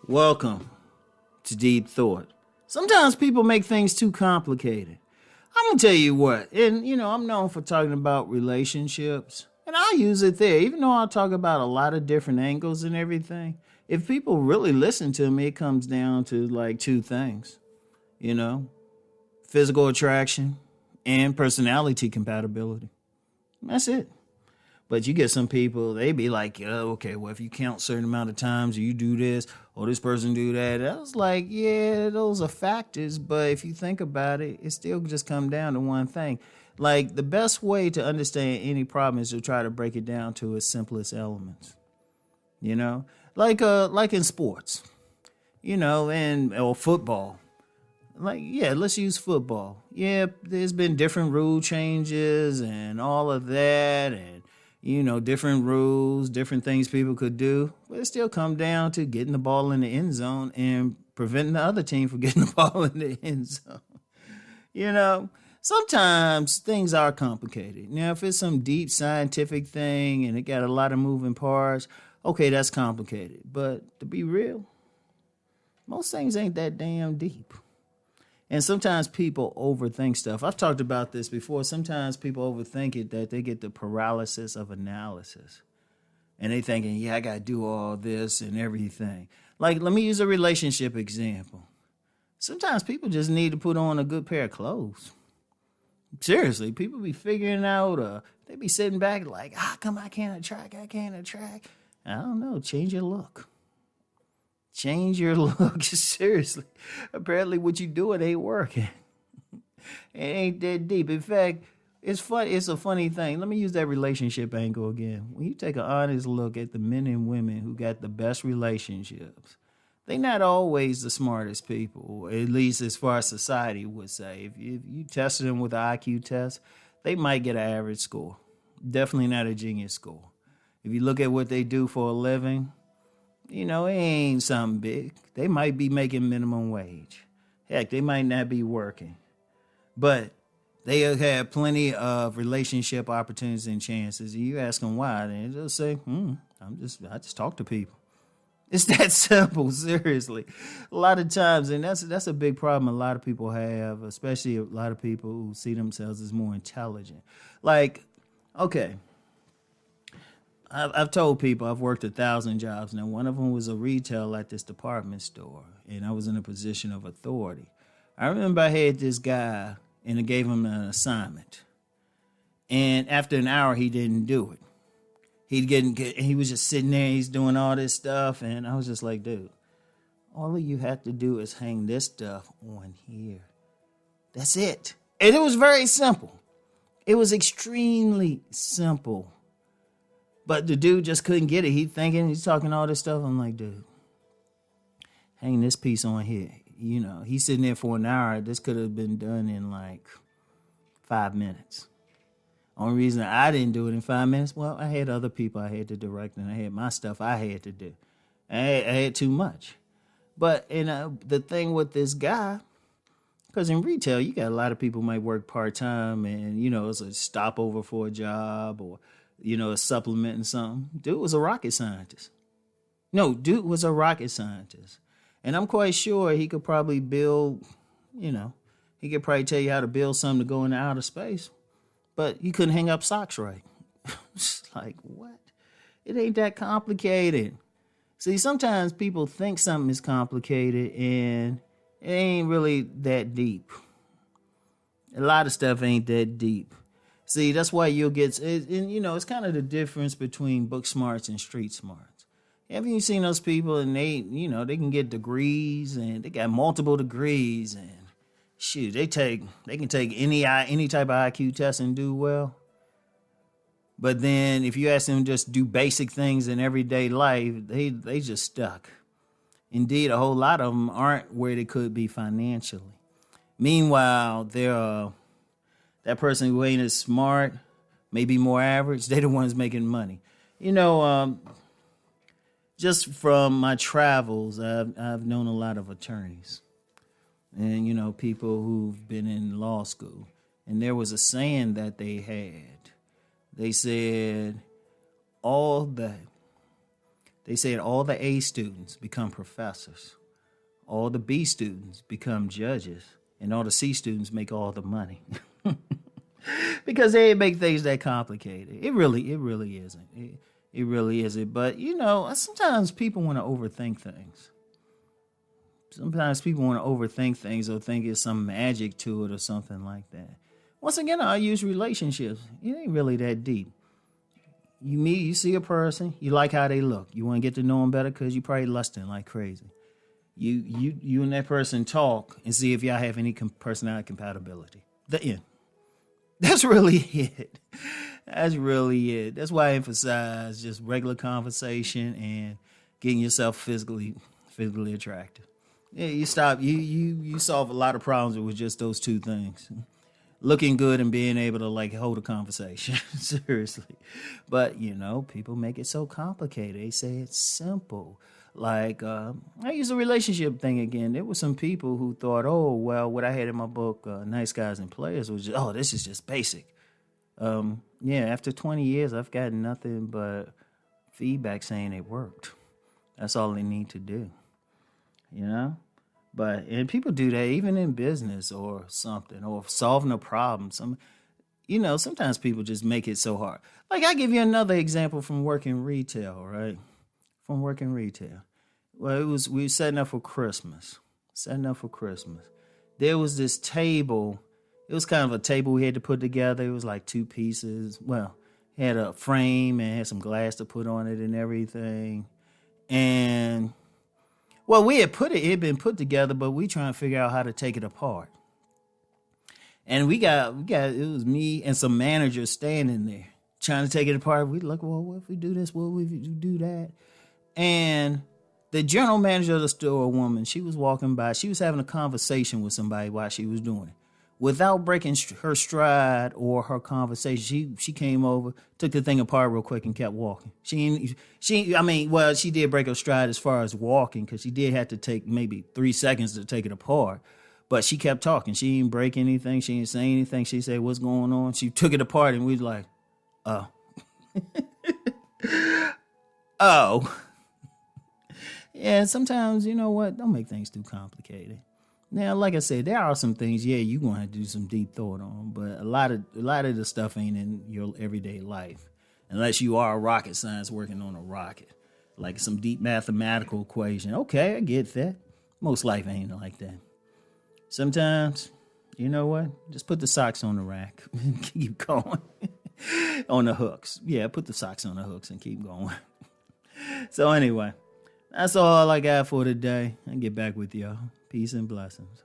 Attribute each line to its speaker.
Speaker 1: Welcome to Deep Thought. Sometimes people make things too complicated. I'm going to tell you what, and I'm known for talking about relationships, and I use it there, even though I talk about a lot of different angles and everything. If people really listen to me, it comes down to like two things, you know, physical attraction and personality compatibility. That's it. But you get some people, they be like, okay, well, if you count a certain amount of times, or you do this, or this person do that. I was like, yeah, those are factors. But if you think about it, it still just come down to one thing. Like, the best way to understand any problem is to try to break it down to its simplest elements. You know? Like in sports, or football. Like, yeah, let's use football. Yeah, there's been different rule changes and all of that, and different rules, different things people could do, but it still come down to getting the ball in the end zone and preventing the other team from getting the ball in the end zone. Sometimes things are complicated. Now, if it's some deep scientific thing and it got a lot of moving parts, okay, that's complicated. But to be real, most things ain't that damn deep. And sometimes people overthink stuff. I've talked about this before. Sometimes people overthink it that they get the paralysis of analysis. And they thinking, yeah, I got to do all this and everything. Like, let me use a relationship example. Sometimes people just need to put on a good pair of clothes. Seriously, people be figuring out, they be sitting back like, come I can't attract. I don't know, change your look. Change your look, seriously. Apparently what you doing ain't working. It ain't that deep. In fact, it's fun. It's a funny thing. Let me use that relationship angle again. When you take an honest look at the men and women who got the best relationships, they not always the smartest people, at least as far as society would say. If you tested them with an IQ test, they might get an average score. Definitely not a genius score. If you look at what they do for a living, it ain't something big. They might be making minimum wage. Heck, they might not be working. But they have plenty of relationship opportunities and chances. And you ask them why, and they'll say, I just talk to people. It's that simple, seriously. A lot of times, and that's a big problem a lot of people have, especially a lot of people who see themselves as more intelligent. Like, okay, I've told people I've worked 1,000 jobs. Now, one of them was a retail at this department store, and I was in a position of authority. I remember I had this guy, and I gave him an assignment. And after an hour, he didn't do it. He was just sitting there, he's doing all this stuff, and I was just like, dude, all you have to do is hang this stuff on here. That's it. And it was very simple. It was extremely simple. But the dude just couldn't get it. He's talking all this stuff. I'm like, dude, hang this piece on here. He's sitting there for an hour. This could have been done in like 5 minutes. Only reason I didn't do it in 5 minutes, well, I had other people I had to direct, and I had my stuff I had to do. I had too much. But the thing with this guy, because in retail, you got a lot of people might work part-time, and, it's a stopover for a job or a supplement and something. Dude was a rocket scientist. No, dude was a rocket scientist. And I'm quite sure he could probably build, he could probably tell you how to build something to go into outer space. But he couldn't hang up socks right. It's like, what? It ain't that complicated. See, sometimes people think something is complicated and it ain't really that deep. A lot of stuff ain't that deep. See, that's why you'll get, it's kind of the difference between book smarts and street smarts. Haven't you seen those people and they they can get degrees and they got multiple degrees and shoot, they can take any type of IQ test and do well. But then if you ask them to just do basic things in everyday life, they just stuck. Indeed, a whole lot of them aren't where they could be financially. Meanwhile, that person who ain't as smart, maybe more average, they the ones making money. Just from my travels, I've known a lot of attorneys and, people who've been in law school. And there was a saying that they had. They said, all that They said all the A students become professors, all the B students become judges, and all the C students make all the money. Because they make things that complicated. It really isn't. It really isn't. But, sometimes people want to overthink things. Sometimes people want to overthink things or think it's some magic to it or something like that. Once again, I use relationships. It ain't really that deep. You meet, you see a person, you like how they look. You want to get to know them better because you probably lusting like crazy. You and that person talk and see if y'all have any personality compatibility. The end. That's really it. That's really it. That's why I emphasize just regular conversation and getting yourself physically attractive. Yeah, you solve a lot of problems with just those two things. Looking good and being able to hold a conversation. Seriously. But, people make it so complicated. They say it's simple. I use a relationship thing again. There were some people who thought, what I had in my book, Nice Guys and Players, was just, this is just basic. After 20 years, I've gotten nothing but feedback saying it worked. That's all they need to do. And people do that even in business or something, or solving a problem. Sometimes people just make it so hard. I give you another example from working retail, right? Well, we were setting up for Christmas. There was this table. It was kind of a table we had to put together. It was like two pieces. Well, it had a frame and had some glass to put on it and everything. And it had been put together, but we trying to figure out how to take it apart. And it was me and some managers standing there trying to take it apart. We like, what if we do this? What if we do that? And the general manager of the store, a woman, she was walking by. She was having a conversation with somebody while she was doing it. Without breaking her stride or her conversation, she came over, took the thing apart real quick and kept walking. She did break her stride as far as walking because she did have to take maybe 3 seconds to take it apart. But she kept talking. She didn't break anything. She didn't say anything. She said, "What's going on?" She took it apart and we was like, oh. Oh. Yeah, sometimes, don't make things too complicated. Now, like I said, there are some things, you're going to have to do some deep thought on, but a lot of the stuff ain't in your everyday life, unless you are a rocket science working on a rocket, like some deep mathematical equation. Okay, I get that. Most life ain't like that. Sometimes, just put the socks on the rack and keep going. On the hooks. Yeah, put the socks on the hooks and keep going. So anyway, that's all I got for today. I'll get back with y'all. Peace and blessings.